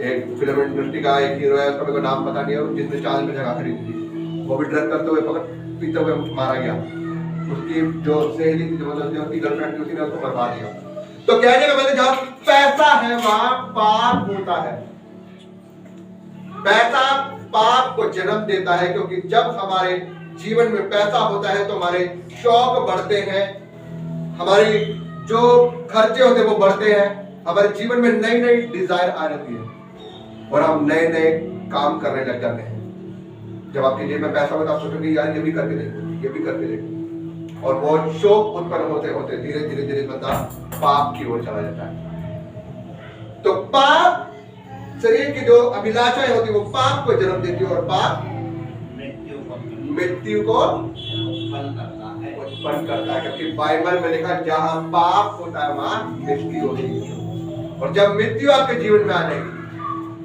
एक फिल्म इंडस्ट्री का एक हीरो है, उसका मेरे को नाम पता नहीं है, जिसने 40 में जगह खरीदी थी, वो भी ड्रग करते हुए पीते हुए मारा गया। उसकी जो सहेली थी, मतलब जो उसकी गर्लफ्रेंड थी, उसने उसको मरवा दिया। तो कहने का मतलब जहां पैसा है वहां पाप होता है। पैसा पाप को जन्म देता है, क्योंकि जब हमारे जीवन में पैसा होता है तो हमारे शौक बढ़ते हैं, हमारी जो खर्चे होते हैं वो बढ़ते हैं, हमारे जीवन में नई नई डिजायर आ जाती है और हम नए नए काम करने लग जाते हैं। जब आपके जेब में पैसा होता है आप सोचोगे यार ये भी करके देखो, ये भी करके देखो, और वो शौक उत्पन्न होते होते धीरे धीरे धीरे बंदा पाप की ओर चला जाता है। तो पाप शरीर की जो अभिलाषाएं होती है वो पाप को जन्म देती है, और पाप मृत्यु को उत्पन्न करता है। क्योंकि बाइबल में लिखा जहां पाप होता है वहां मृत्यु होती है, और जब मृत्यु आपके जीवन में आ जाएगी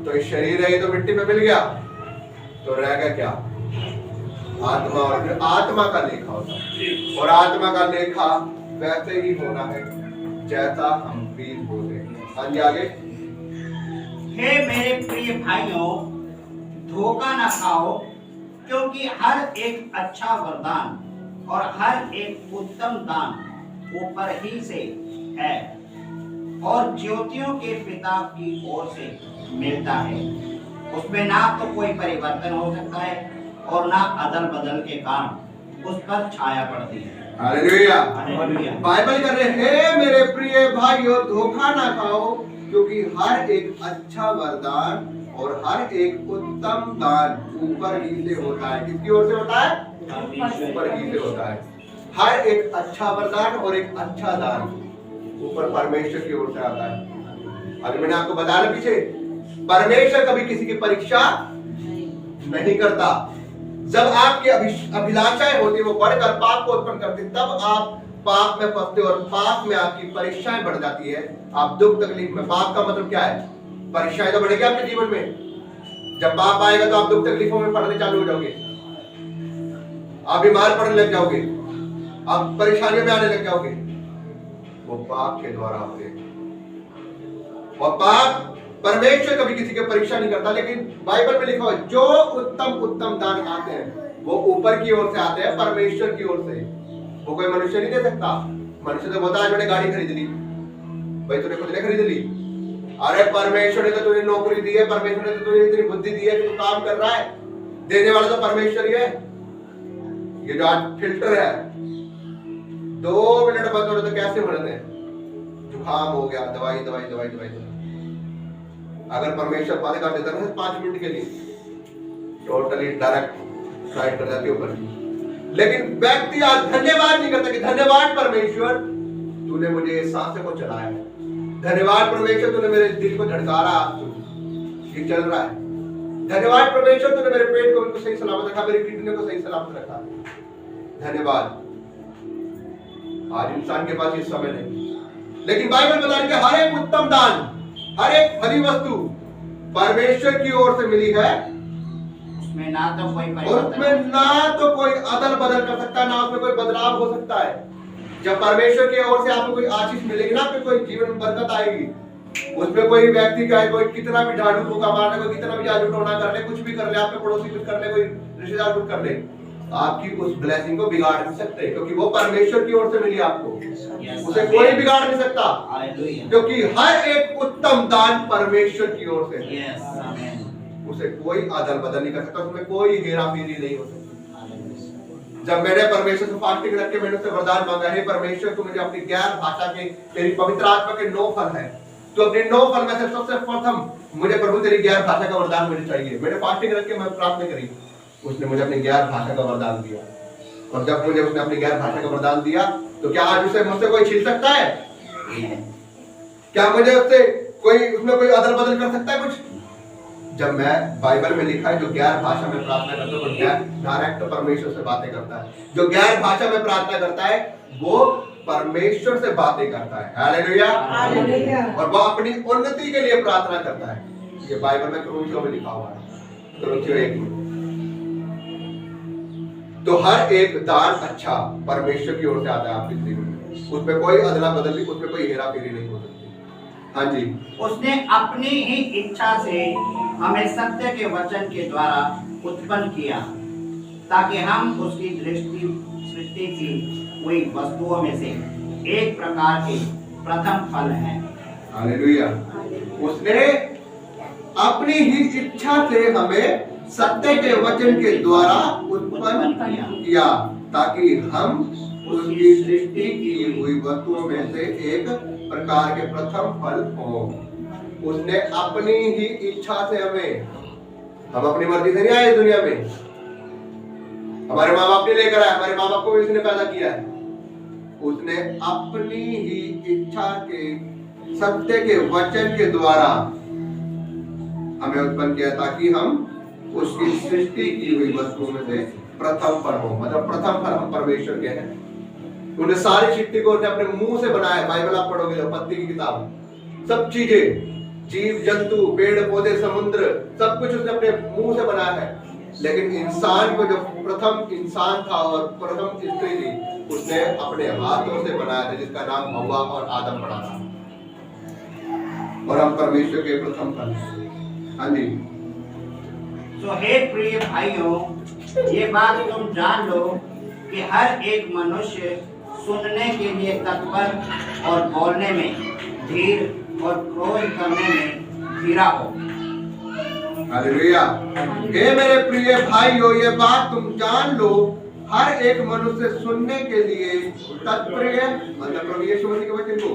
तो इस शरीर है ये तो मिट्टी में मिल गया, तो रहेगा क्या? आत्मा, और फिर आत्मा का लेखा होता है, और आत्मा का लेखा वैसे ही होना है जैसा हम बीज बोते हैं। हाँ जी आगे। हे मेरे प्रिय भाइयों, धोखा न खाओ, क्योंकि हर एक अच्छा वरदान और हर एक उत्तम दान ऊपर ही से है और ज्योतियों के पिता की ओर से मिलता है। उसमें ना तो कोई परिवर्तन हो सकता है और ना अदल बदल के कारण उस पर छाया पड़ती है। हालेलुया। हालेलुया। बाइबल कर रहे हैं मेरे प्रिय भाइयों, धोखा ना खाओ, क्योंकि हर एक अच्छा वरदान और हर एक उत्तम दान ऊपर ही से होता है। किसकी ओर से होता है? ऊपर ही से होता है। हर एक अच्छा वरदान और एक अच्छा दान ऊपर परमेश्वर की ओर से आता है। अभी मैंने आपको बताया पीछे, परमेश्वर कभी किसी की परीक्षा नहीं करता। जब आपकी अभिलाषाएं होती है वो बढ़कर पाप को उत्पन्न करती, तब आप पाप में फंसते और पाप में आपकी परीक्षाएं बढ़ जाती है, आप दुख तकलीफ में। पाप का मतलब क्या है? परीक्षाएं तो बढ़ेगी आपके जीवन में। जब पाप आएगा तो आप दुख तकलीफों में पड़ने चालू हो जाओगे, आप बीमार पड़ने लग जाओगे, आप परेशानियों में आने लग जाओगे। वो पाप के द्वारा होते हैं, और पाप परमेश्वर कभी किसी की परीक्षा नहीं करता। लेकिन बाइबल में लिखा हुआ जो उत्तम उत्तम दान आते हैं वो ऊपर की ओर से आते हैं, परमेश्वर की ओर से। वो कोई मनुष्य नहीं दे सकता। मनुष्य तो बोलता है मैंने गाड़ी खरीद ली, भाई तूने खुद ने खरीद ली। अरे परमेश्वर ने तो तुझे नौकरी दी है, परमेश्वर ने तो तुझे इतनी बुद्धि दी है कि तू काम कर रहा है, देने वाला तो परमेश्वर ही है। ये जो आज फिल्टर है 2 मिनट बंद हो तो कैसे बढ़ते हैं? जुकाम हो गया, दवाई दवाई दवाई दवाई दवाई। अगर परमेश्वर बंद कर देता है 5 मिनट के लिए, टोटली डायरेक्ट फ्लाइट कर जाती है ऊपर। लेकिन व्यक्ति आज धन्यवाद नहीं करता कि धन्यवाद परमेश्वर तूने मुझे सांसें को चलाया है, धन्यवाद परमेश्वर तूने मेरे दिल को धड़का रहा, ये चल रहा है, धन्यवाद परमेश्वर तूने मेरे पेट को बिल्कुल सही सलामत रखा, मेरी किडनी को सही सलामत रखा, धन्यवाद। आज इंसान के पास ये समय नहीं। लेकिन बाइबल बता रही है हर एक उत्तम दान, हर एक भली वस्तु परमेश्वर की ओर से मिली है, उसमें ना तो कोई उसमें ना तो कोई अदल बदल कर सकता है, ना उसमें कोई बदलाव हो सकता है। जब परमेश्वर की ओर से आपको कोई आशीष मिलेगी ना, आपके कोई जीवन में बरकत आएगी, उसमें कोई व्यक्ति का कोई कितना भी झाड़ू फूका मार ले, कोई कितना भी जादू टोना कर ले, कुछ भी कर ले, आपके पड़ोसी कुछ कर ले, कोई रिश्तेदार कुछ कर ले, आपकी उस ब्लेसिंग को बिगाड़ नहीं सकते, क्योंकि वो परमेश्वर की ओर से मिली आपको। उसे कोई बिगाड़ नहीं सकता, क्योंकि हर एक उत्तम दान परमेश्वर की ओर से। उसे कोई अदल बदल नहीं कर सकता, उसमें कोई हेरा फेरी नहीं हो सकती। जब मैंने परमेश्वर से फास्टिंग रख के मैंने उससे वरदान मांगा, हे परमेश्वर तू मुझे अपनी गैर भाषा के, तेरी पवित्र आत्मा के 9 फल है, तो अपने 9 फल में से सबसे प्रथम मुझे प्रभु तेरी गैर भाषा का वरदान मुझे चाहिए। मैंने फास्टिंग रख के मैं प्रार्थना करी, उसने मुझे अपनी गैर भाषा का वरदान दिया। और जब मुझे उसने अपनी गैर भाषा का वरदान दिया तो क्या आज उसे मुझसे कोई छीन सकता है? क्या मुझे उससे कोई उसमें कोई अदल बदल कर सकता है कुछ? जब मैं बाइबल में लिखा है जो गैर भाषा में प्रार्थना करता है वो डायरेक्ट परमेश्वर से बातें करता है। जो गैर भाषा में प्रार्थना करता है वो परमेश्वर से बातें करता है। हालेलुया। और वो अपनी उन्नति के लिए प्रार्थना करता है। ये बाइबल में कुरिन्थियों में लिखा हुआ है, कुरिन्थियों 1 में। तो हर एक दान अच्छा परमेश्वर की ओर से आता है आपके जीवन में, उसमें कोई अदला बदली, उसमें कोई हेरा फेरी नहीं हो सकती। हाँ जी, उसने अपनी ही इच्छा से हमें सत्य के वचन के द्वारा उत्पन्न किया ताकि हम उसकी सृष्टि की हुई वस्तुओं में से एक प्रकार के प्रथम फल हैं। हालेलुया। उसने अपनी ही इच्छा से हमें सत्य के वचन के द्वारा उत्पन्न किया ताकि हम उसकी सृष्टि की हुई वस्तुओं में से एक प्रकार के प्रथम फल हो। उसने अपनी ही इच्छा से हमें, हम अपनी मर्जी से नहीं आए इस दुनिया में, हमारे माँ बाप ने लेकर आए, हमारे माँ बाप को भी उसने पैदा किया है। उसने अपनी ही इच्छा के सत्य के वचन के द्वारा हमें उत्पन्न किया ताकि हम उसकी सृष्टि की हुई वस्तुओं में से प्रथम फल हो। मतलब प्रथम फल हम परमेश्वर के हैं। उन्हें सारी सृष्टि को उसने अपने मुंह से बनाया। बाइबल आप पढ़ोगे तो पत्ती की किताब, सब चीजें, जीव जंतु, पेड़ पौधे, समुद्र, सब कुछ उसने अपने मुंह से बनाया है। लेकिन इंसान को जो प्रथम इंसान था और प्रथम स्त्री थी उसने अपने हाथों से बनाया था, जिसका नाम हव्वा और आदम पड़ा था। और हम परमेश्वर के प्रथम फल हैं। हाँ जी। तो हे प्रिय भाइयों, ये बात तुम जान लो कि हर एक मनुष्य सुनने के लिए तत्पर और बोलने में धीर और क्रोध करने में धीरा हो। हालेलुया। हे मेरे प्रिय भाइयों, ये बात तुम जान लो, हर एक मनुष्य सुनने के लिए तत्पर है, मतलब प्रभु यीशु मसीह के वचन को,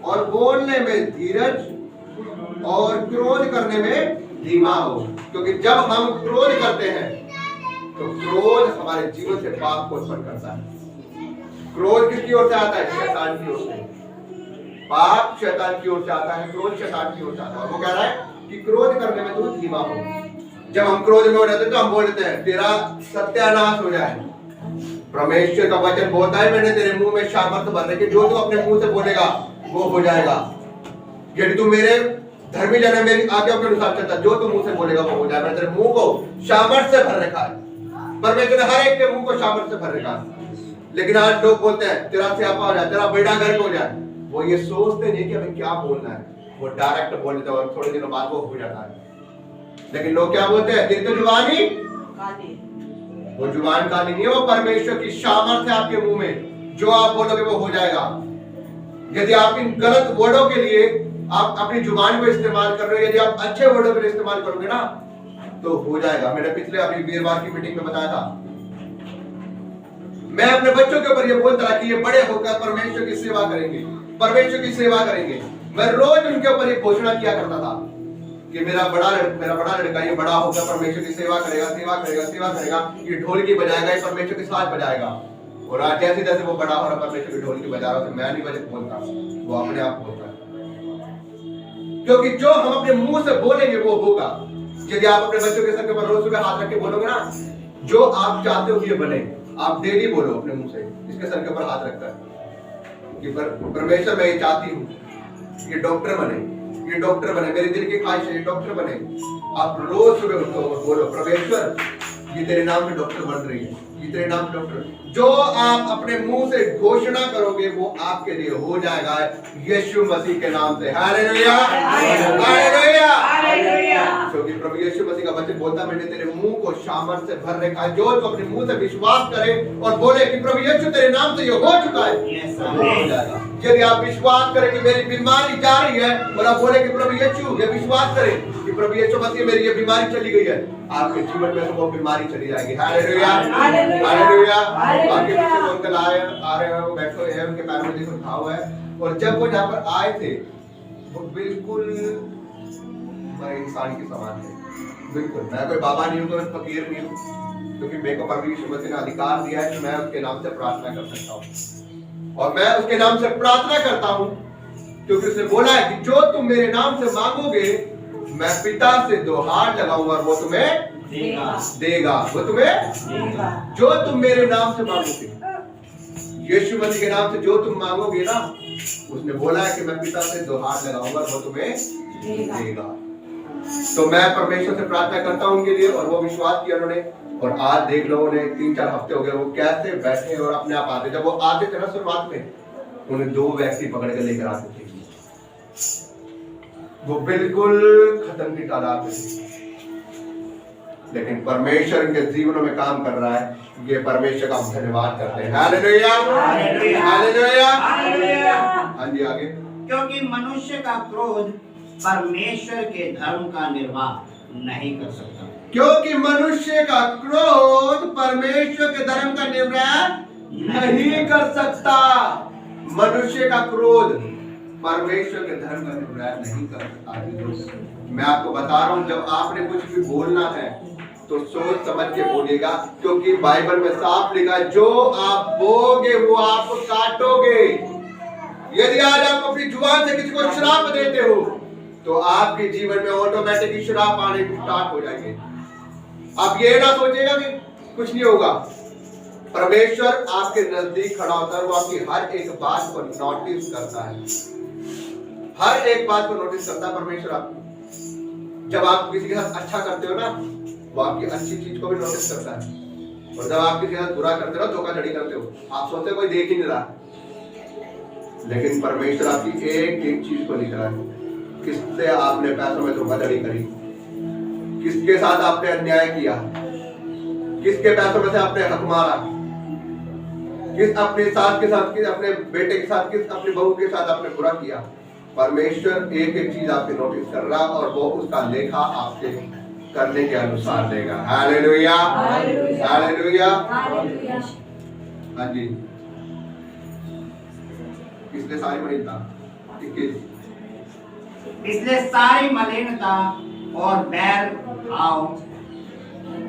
और बोलने में धीरज और क्रोध करने में धीमा हो। क्योंकि जब हम क्रोध करते हैं तो क्रोध हमारे जीवन से पाप को उत्पन्न करता है। क्रोध किसकी ओर से आता है? शैतान की ओर से। पाप शैतान की ओर से आता है, क्रोध शैतान की ओर से आता है। वो कह रहा है कि क्रोध करने में तू धीमा हो। जब हम क्रोध में हो जाते हैं तो हम बोलते हैं तेरा सत्यानाश हो जाए। परमेश्वर का वचन बोलता है मैंने तेरे मुंह में सामर्थ भर रखी, जो तू अपने मुंह से बोलेगा वो हो जाएगा। यदि तू मेरे धर्मी जन है, मेरी आज्ञा के अनुसार चलता, जो तू मुंह से बोलेगा वो हो जाएगा। मैंने तेरे मुंह को सामर्थ से भर रखा है। परमेश्वर ने हर एक के मुंह को सामर्थ से भर रखा है। लेकिन आज लोग बोलते हैं तेरा स्यापा हो जाए, तेरा बेटा गर्क हो जाए। वो ये सोचते नहीं कि हमें क्या बोलना है, वो डायरेक्ट बोल देते हैं और थोड़े दिनों बाद वो हो जाता है। लेकिन लोग क्या बोलते हैं? तेरी तो जुबानी काली। वो जुबान काली नहीं है, वो परमेश्वर की सामर्थ है आपके मुंह में। जो आप बोलोगे वो हो जाएगा। यदि आप इन गलत वर्डों के लिए आप अपनी जुबान को इस्तेमाल कर रहे हो, यदि आप अच्छे वर्डों के लिए इस्तेमाल करोगे ना तो हो जाएगा। मैंने पिछले अभी वीरवार की मीटिंग में बताया था, मैं अपने बच्चों के ऊपर ये बोलता रहा कि ये बड़े होकर परमेश्वर की सेवा करेंगे, परमेश्वर की सेवा करेंगे। मैं रोज उनके ऊपर ये घोषणा किया करता था कि मेरा बड़ा लड़का ये बड़ा होकर परमेश्वर की सेवा करेगा, सेवा करेगा, सेवा करेगा, ये ढोलकी बजाएगा, ये परमेश्वर के साथ बजाएगा। और आज जैसे जैसे वो बड़ा हो रहा, परमेश्वर की ढोलकी बजा रहा है, मैं नहीं बोलता, वो अपने आप बोलता है। क्योंकि जो हम अपने मुंह से बोलेंगे वो होगा। यदि आप अपने बच्चों के सर के ऊपर रोज सुबह हाथ रख के बोलोगे ना, जो आप चाहते हो ये बने, आप डेली बोलो अपने मुंह से, इसके सर के ऊपर हाथ रखकर कि परमेश्वर मैं ये चाहती हूँ ये डॉक्टर बने, ये डॉक्टर बने, मेरे दिल की ख्वाहिश है ये डॉक्टर बने। आप रोज सुबह उठो और बोलो परमेश्वर ये तेरे नाम से डॉक्टर बन रही है, ये तेरे नाम से डॉक्टर। जो आप अपने मुंह से घोषणा करोगे वो आपके लिए हो जाएगा यीशु मसीह के नाम से। Hallelujah, hallelujah, hallelujah. क्योंकि प्रभु यीशु मसीह का वचन बोलता मैंने तेरे मुंह को सामर्थ से भर रखा है। जो तो अपने मुंह से विश्वास करे और बोले कि प्रभु यीशु तेरे नाम से ये हो चुका है, हो जाएगा। यदि आप विश्वास करें कि मेरी बीमारी जा रही है और आप बोले कि प्रभु यीशु, ये विश्वास करें कि प्रभु यीशु मसीह मेरी ये बीमारी चली गई है, आपके जीवन में तो वो बीमारी चली जाएगी। Hallelujah, hallelujah. आपके पीछे जो अंकल आ रहे हैं, वो बैठे हुए हैं, उनके पैरों में देखो घाव है, और जब वो यहाँ पर आए थे वो बिल्कुल मैं इंसान के समान थे। बिल्कुल, मैं कोई बाबा नहीं हूँ, कोई फकीर नहीं हूँ, क्योंकि मेरे को प्रभु यीशु मसीह ने अधिकार दिया है कि मैं उसके नाम से प्रार्थना कर सकता हूँ, और मैं उसके नाम से प्रार्थना करता हूँ, क्योंकि उसने बोला है कि जो तुम मेरे नाम से मांगोगे मैं पिता से 2 हाथ लगाऊंगा और वो तुम्हें देगा। वो तुम्हें देगा जो तुम मेरे नाम से मांगोगे। यीशु मसीह के नाम से जो तुम मांगोगे ना, उसने बोला है कि मैं पिता से 2 हाथ लगाऊंगा और वो तुम्हें देगा। तो मैं परमेश्वर से प्रार्थना करता हूं उनके लिए, और वो विश्वास किया उन्होंने, और आज देख लो उन्हें 3-4 हफ्ते हो गए वो कैसे बैठे और अपने आप आते। जब वो आते थे ना शुरुआत में, उन्हें 2 व्यक्ति पकड़ कर लेकर आते थे, वो बिल्कुल खत्म की तादाद में थे, लेकिन परमेश्वर के जीवनों में काम कर रहा है। ये परमेश्वर का हम धन्यवाद करते हैं। Hallelujah, hallelujah, hallelujah. हाँ जी, आगे। क्योंकि मनुष्य का क्रोध परमेश्वर के धर्म का निर्वाह नहीं कर सकता। क्योंकि मनुष्य का क्रोध परमेश्वर के धर्म का निर्वाह नहीं कर सकता। मनुष्य का क्रोध परमेश्वर के धर्म का निर्वाह नहीं कर सकता। मैं आपको बता रहा हूं, जब आपने कुछ भी बोलना है तो सोच समझ के बोलिएगा, क्योंकि बाइबल में साफ लिखा है जो आप बोगे वो आप काटोगे। यदि आज आप अपनी जुबान से किसी को श्राप देते हो तो आपके जीवन में ऑटोमेटिकली श्राप आने स्टार्ट हो जाएंगे। आप ये ना सोचेगा कि कुछ नहीं होगा। परमेश्वर आपके नजदीक खड़ा होता है, वो आपकी हर एक बात को नोटिस करता है, हर एक बात को नोटिस करता है परमेश्वर आपको। जब आप किसी के साथ अच्छा करते हो ना, वो आपकी अच्छी चीज को भी नोटिस करता है, और जब आप किसी के साथ बुरा करते हो, धोखाधड़ी करते हो, आप सोचते हो कोई देख ही नहीं रहा, लेकिन परमेश्वर आपकी एक एक चीज को लिख रहा है। किससे आपने पैसों में धोखाधड़ी करी, किसके साथ आपने अन्याय किया, किसके पैसों में से आपने हक मारा, किस अपने साथ के साथ, किस अपने बेटे के साथ, किस अपनी बहू के साथ आपने बुरा किया। परमेश्वर एक एक चीज आपके नोटिस कर रहा, और वो उसका लेखा आपके करने के अनुसार देगा। Hallelujah, hallelujah. हाँ जी, इसलिए सारी मलिनता, इसलिए सारी मलिनता और बैर भाव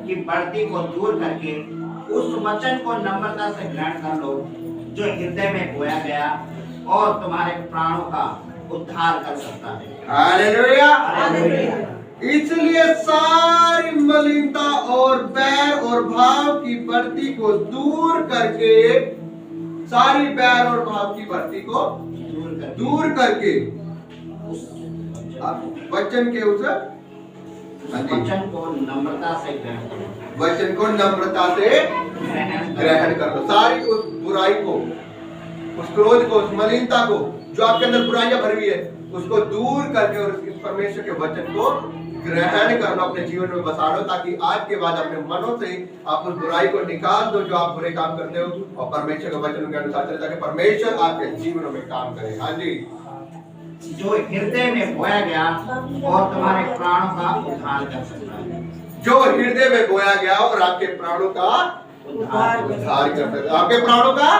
की बढ़ती को दूर करके उस वचन को नम्रता से ग्रहण कर लो जो हृदय में बोया गया और तुम्हारे प्राणों का उद्धार कर सकता है। Hallelujah, hallelujah. इसलिए सारी मलिनता और बैर और भाव की बढ़ती को दूर करके, सारी बैर और भाव की बढ़ती को दूर करके वचन के उस वचन को नम्रता से ग्रहण करो, वचन को नम्रता से ग्रहण कर लो। सारी उस बुराई को, उस क्रोध को, उस मलिनता को, जो आपके अंदर बुराइयां भरी हुई है, उसको दूर करके और इस परमेश्वर के वचन को ग्रहण कर लो, अपने जीवन में बसा लो, ताकि आज के बाद अपने मनों से आप उस बुराई को निकाल दो जो आप बुरे काम करते हो, और परमेश्वर के वचन के अनुसार चले, ताकि परमेश्वर आपके जीवन में काम करे। हाँ जी, जो हृदय में बोया गया और तुम्हारे प्राणों का उद्धार कर सकता है। जो हृदय में बोया गया और आपके प्राणों का उद्धार कर सकता है। आपके प्राणों का,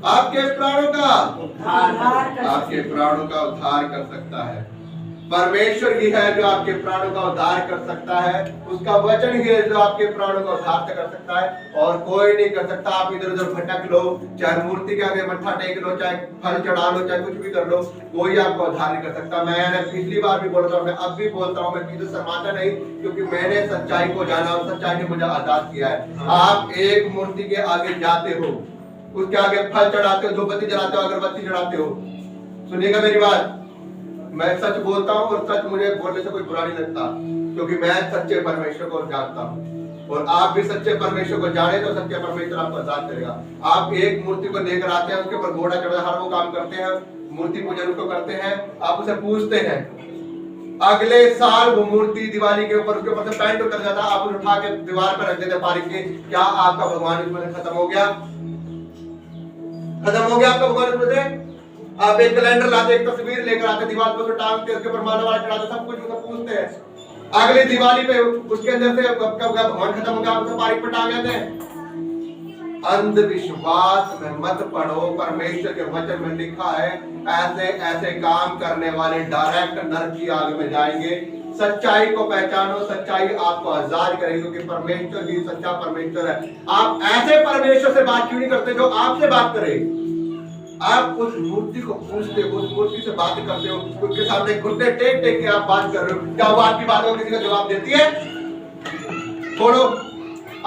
आपके प्राणों का आपके प्राणों का उद्धार कर सकता है। परमेश्वर ही है जो आपके प्राणों का उद्धार कर सकता है, उसका वचन ही है जो आपके प्राणों का उद्धार कर सकता है, और कोई नहीं कर सकता। आप इधर उधर भटक लो, चाहे मूर्ति के आगे मत्था टेक लो, चाहे फल चढ़ा लो, चाहे कुछ भी कर लो, कोई आपका उद्धार नहीं कर सकता। मैंने पिछली बार भी बोलता हूँ, मैं अब भी बोलता हूँ, मैं किसी शर्माता नहीं, क्योंकि मैंने सच्चाई को जाना और सच्चाई ने मुझे आजाद किया है। आप एक मूर्ति के आगे जाते हो, उसके आगे फल चढ़ाते हो, धूपबत्ती जलाते हो, अगरबत्ती चढ़ाते हो, सुनिएगा मेरी बात, मैं सच बोलता हूँ और सच मुझे बोलने से कोई बुरा नहीं लगता, क्योंकि मैं सच्चे परमेश्वर को जानता हूँ, और आप भी सच्चे परमेश्वर को जाने तो सच्चे परमेश्वर आपको आजाद करेगा। आप एक मूर्ति को लेकर आते हैं, उसके ऊपर घोड़ा चढ़ा, हर वो काम करते हैं, मूर्ति पूजन उसको करते हैं, आप उसे पूछते हैं, अगले साल वो मूर्ति दिवाली के ऊपर, उसके ऊपर से पेंट उतर जाता, आप उसे उठा के दीवार पर रख देते पारी के, क्या आपका भगवान इसमें खत्म हो गया? खत्म हो गया आपका भगवान उसमें से? आप एक कैलेंडर लाते, एक तस्वीर लेकर आते, दीवार पर उसे टांगते, उसके ऊपर माला वाला चढ़ाते, सब कुछ उसे पूछते हैं। अगली दिवाली पे उसके अंदर से कब भगवान खत्म हो गया, आप उसे पारिक पर टांग लेते हैं। अंधविश्वास में मत पढ़ो, परमेश्वर के वचन में लिखा है ऐसे ऐसे काम करने वाले डायरेक्ट नरक की आग में जाएंगे। सच्चाई को पहचानो, सच्चाई आपको आजाद करेगी, क्योंकि परमेश्वर ही सच्चा परमेश्वर है। आप ऐसे परमेश्वर से बात क्यों नहीं करते जो आपसे बात करे? आप उस मूर्ति को पूछते हो, उस मूर्ति से बात करते हो, उसके सामने घुटने टेक टेक के आप बात कर रहे हो, क्या वो आपकी बात को किसी का जवाब देती है? बोलो।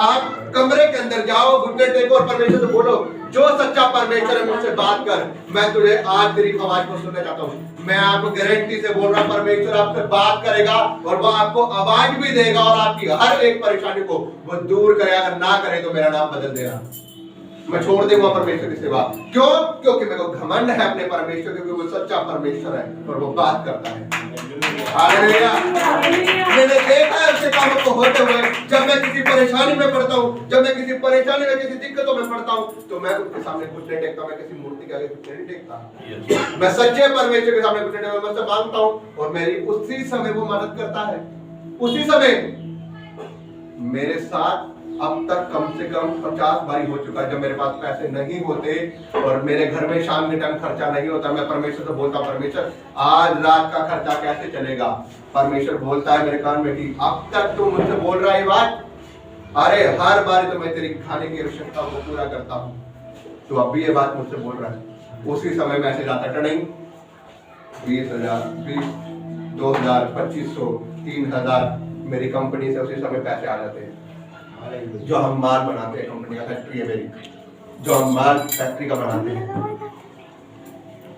आप कमरे के अंदर जाओ, घुटने टेको और परमेश्वर से बोलो, जो सच्चा परमेश्वर है मुझसे बात कर, मैं तुझे आज तेरी आवाज को सुनना चाहता हूँ। मैं आपको गारंटी से बोल रहा हूँ, परमेश्वर आपसे बात करेगा और वो आपको आवाज भी देगा और आपकी हर एक परेशानी को वो दूर करेगा। अगर ना करे तो मेरा नाम बदल देना, मैं छोड़ दूंगा परमेश्वर की सेवा। क्यों? क्योंकि मेरे को घमंड है अपने परमेश्वर, क्योंकि वो सच्चा परमेश्वर है और वो बात करता है। हालेलुया। मैंने देखा है उसके कामों को होते हुए। जब मैं किसी परेशानी में पड़ता हूँ, जब मैं किसी परेशानी में, किसी दिक्कतों में पड़ता हूँ, तो मैं उसके सामने घुटने टेकता हूँ। मैं किसी मूर्ति के आगे घुटने नहीं टेकता। मैं सच्चे परमेश्वर के सामने घुटने टेकता हूँ, मैं उससे मांगता हूँ और मेरी उसी समय वो मदद करता है। उसी समय मेरे साथ अब तक कम से कम 50 बारी हो चुका है, जब मेरे पास पैसे नहीं होते और मेरे घर में शाम के टाइम खर्चा नहीं होता, मैं परमेश्वर से बोलता हूँ, परमेश्वर आज रात का खर्चा कैसे चलेगा? परमेश्वर बोलता है मेरे कान में कि अब तक तू मुझसे बोल रहा है ये बात, अरे हर बार तो मैं तेरी खाने की आवश्यकता को पूरा करता हूँ, तो अब भी ये बात मुझसे बोल रहा है। उसी समय मैसेज आता टनिंग 20,000, 2,000, 2,500, 3,000 मेरी कंपनी से उसी समय पैसे आ जाते हैं। जो हम माल बनाते हैं, कंपनी का फैक्ट्री है मेरी, जो हम माल फैक्ट्री का बनाते हैं।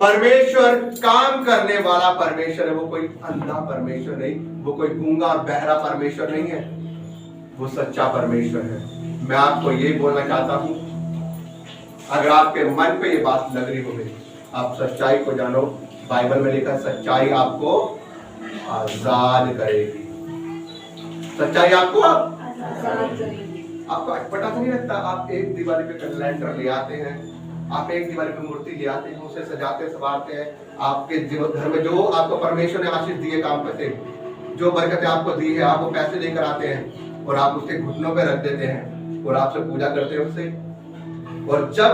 परमेश्वर काम करने वाला परमेश्वर है, वो कोई अंधा परमेश्वर नहीं, वो कोई गूंगा और बहरा परमेश्वर नहीं है, वो सच्चा परमेश्वर है। मैं आपको ये बोलना चाहता हूं, अगर आपके मन पे ये बात लग रही हो मेरी, आप सच्चाई को जानो। बाइबल में लिखा सच्चाई आपको आजाद करेगी। सच्चाई आपको आपको पता तो नहीं लगता। आप एक दिवाली पे कैलेंडर ले आते हैं, आप एक दिवाली पे मूर्ति ले आते हैं, उसे सजाते संवारते हैं। आपके घर में जो आपको परमेश्वर ने आशीष दी है, काम पे से जो बरकतें आपको दी है, आप वो पैसे लेकर आते हैं और आप उसके घुटनों पे रख देते हैं और आपसे पूजा करते हैं उससे। और जब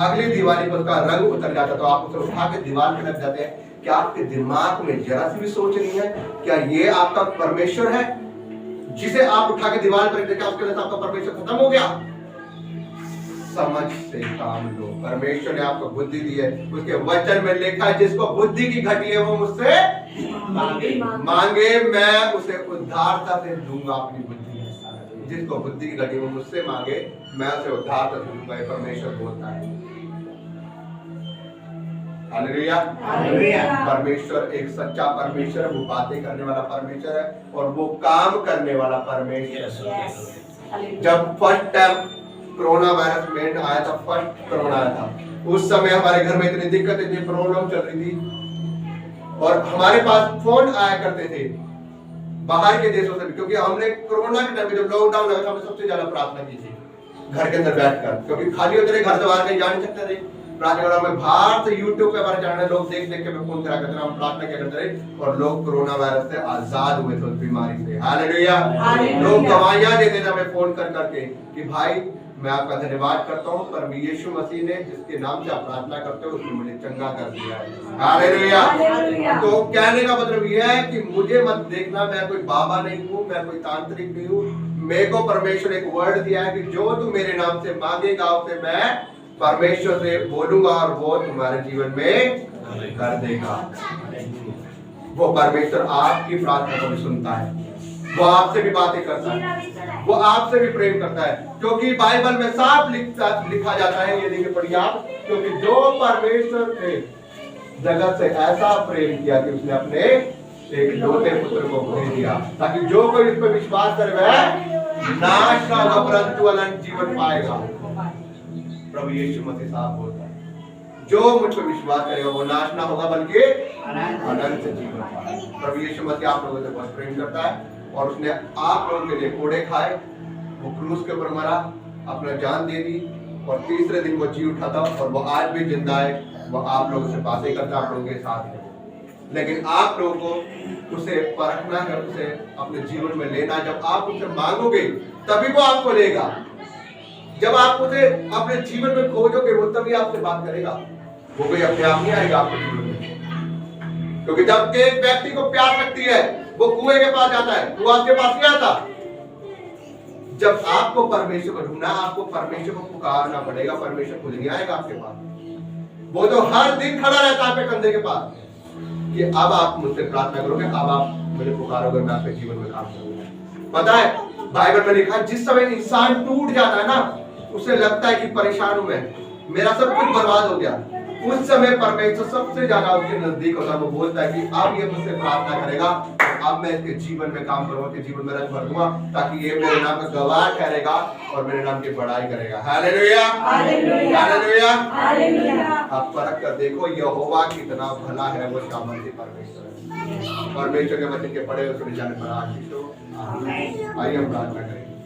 अगली दिवाली पर उसका रंग उतर जाता है तो आप उसे उठा के दीवार पे रख जाते हैं। क्या आपके दिमाग में जरा सी भी सोच नहीं है क्या ये आपका परमेश्वर है जिसे आप उठा के दीवार पर रख देते? आपके लिए आपका परमेश्वर खत्म हो गया? समझ से काम लो। परमेश्वर ने आपको बुद्धि दी है, उसके वचन में लिखा है जिसको बुद्धि की घटी है वो मुझसे मांगे, मैं उसे उद्धारता से दूंगा। अपनी बुद्धि जिसको बुद्धि की घटी है वो मुझसे मांगे, मैं उसे उद्धारता से दूंगा। परमेश्वर बोलता है। हालेलुया। हालेलुया। परमेश्वर एक सच्चा परमेश्वर है, वो बातें करने वाला परमेश्वर है और वो काम करने वाला परमेश्वर है। जब फर्स्ट टाइम कोरोना वायरस में आया था, फर्स्ट कोरोना आया था, उस समय हमारे घर में इतनी दिक्कत, इतनी प्रॉब्लम चल रही थी और हमारे पास फोन आया करते थे बाहर के देशों से भी, क्योंकि हमने कोरोना के टाइम में जब लॉकडाउन लगा था हमने सबसे ज्यादा प्रार्थना की थी घर के अंदर बैठकर, क्योंकि खाली होते रहे, घर से बाहर कहीं जा नहीं सकते थे। प्रार्थना में बाहर से यूट्यूब पे हमारे चैनल लोग देख देख के मैं फोन करा करते रहे, हम प्रार्थना किया करते रहे और लोग कोरोना वायरस से आजाद हुए थे उस बीमारी से। हालेलुया। लोग गवाहियां देते थे हमें फोन कर करके कि भाई मैं आपका धन्यवाद करता हूँ, पर यीशु मसीह ने जिसके नाम से आप प्रार्थना करते हो उसने मुझे चंगा कर दिया है। हालेलुया। तो कहने का मतलब यह है कि मुझे मत देखना, मैं कोई बाबा नहीं हूँ, मैं कोई तांत्रिक नहीं हूँ। मेरे को परमेश्वर एक वर्ड दिया है कि जो तू मेरे नाम से मांगेगा उसे मैं परमेश्वर से बोलूंगा और वो तुम्हारे जीवन में कर देगा। वो परमेश्वर आपकी प्रार्थना को भी सुनता है, वो आपसे भी बातें करता है, वो आपसे भी प्रेम करता है, क्योंकि बाइबल में साफ लिखा जाता है, ये देखिए पढ़िए आप, क्योंकि जो परमेश्वर ने जगत से ऐसा प्रेम किया कि उसने अपने एक लौते पुत्र को भेज दिया ताकि जो कोई इस पर विश्वास करे वह नाश ना होगा परंतु अनंत जीवन पाएगा। प्रभु यीशु मसीह साहब बोलता है जो मुझ पर विश्वास करेगा वो नाश ना होगा बल्कि अनंत जीवन पाएगा। प्रभु यीशु मसीह आप लोगों से बहुत प्रेम करता है और उसने आप लोगों के लिए कोड़े खाए, वो क्रूस के ऊपर मरा, अपना जान दे दी और तीसरे दिन वो जी उठा था और वो आज भी जिंदा है। वो आप लोगों से बातें करता है, आप लोगों के साथ है। लेकिन आप लोगों को उसे परखना है, उसे अपने जीवन में लेना है। जब आप उसे मांगोगे तभी वो आपको लेगा। जब आप उसे अपने जीवन में खोजोगे वो तभी आपसे बात करेगा। वो कोई अपने आप नहीं आएगा आपके जीवन में। क्योंकि जब एक व्यक्ति को प्यास लगती है वो कुएं के पास जाता है, कुआं के पास नहीं आता। जब आपको परमेश्वर को ढूंढना, आपको परमेश्वर को पुकारना पड़ेगा, परमेश्वर खुद नहीं आएगा आपके पास। वो तो हर दिन खड़ा रहता है आपके कंधे के पास कि अब आप मुझसे प्रार्थना करोगे, अब आप मुझे पुकारोगे, मैं आपके जीवन में काम करूंगा। पता है बाइबल में लिखा है जिस समय इंसान टूट जाता है ना, उसे लगता है कि परेशान हूं मैं, मेरा सब कुछ बर्बाद हो गया, उस समय परमेश्वर सबसे ज्यादा उसके नजदीक होता है। वो बोलता है कि अब ये मुझसे प्रार्थना करेगा, अब मैं इसके जीवन में काम करूंगा, इसके जीवन में रंग भर दूंगा, ताकि ये मेरे नाम का गवाह ठहरेगा और मेरे नाम की बड़ाई करेगा। Hallelujah, hallelujah, hallelujah. आप परख कर देखो यहोवा कितना भला है, वो सामर्थ्य परमेश्वर है। परमेश्वर के वचन के पढ़े सुने जाने पर आशीष हो। आइए हम प्रार्थना करें।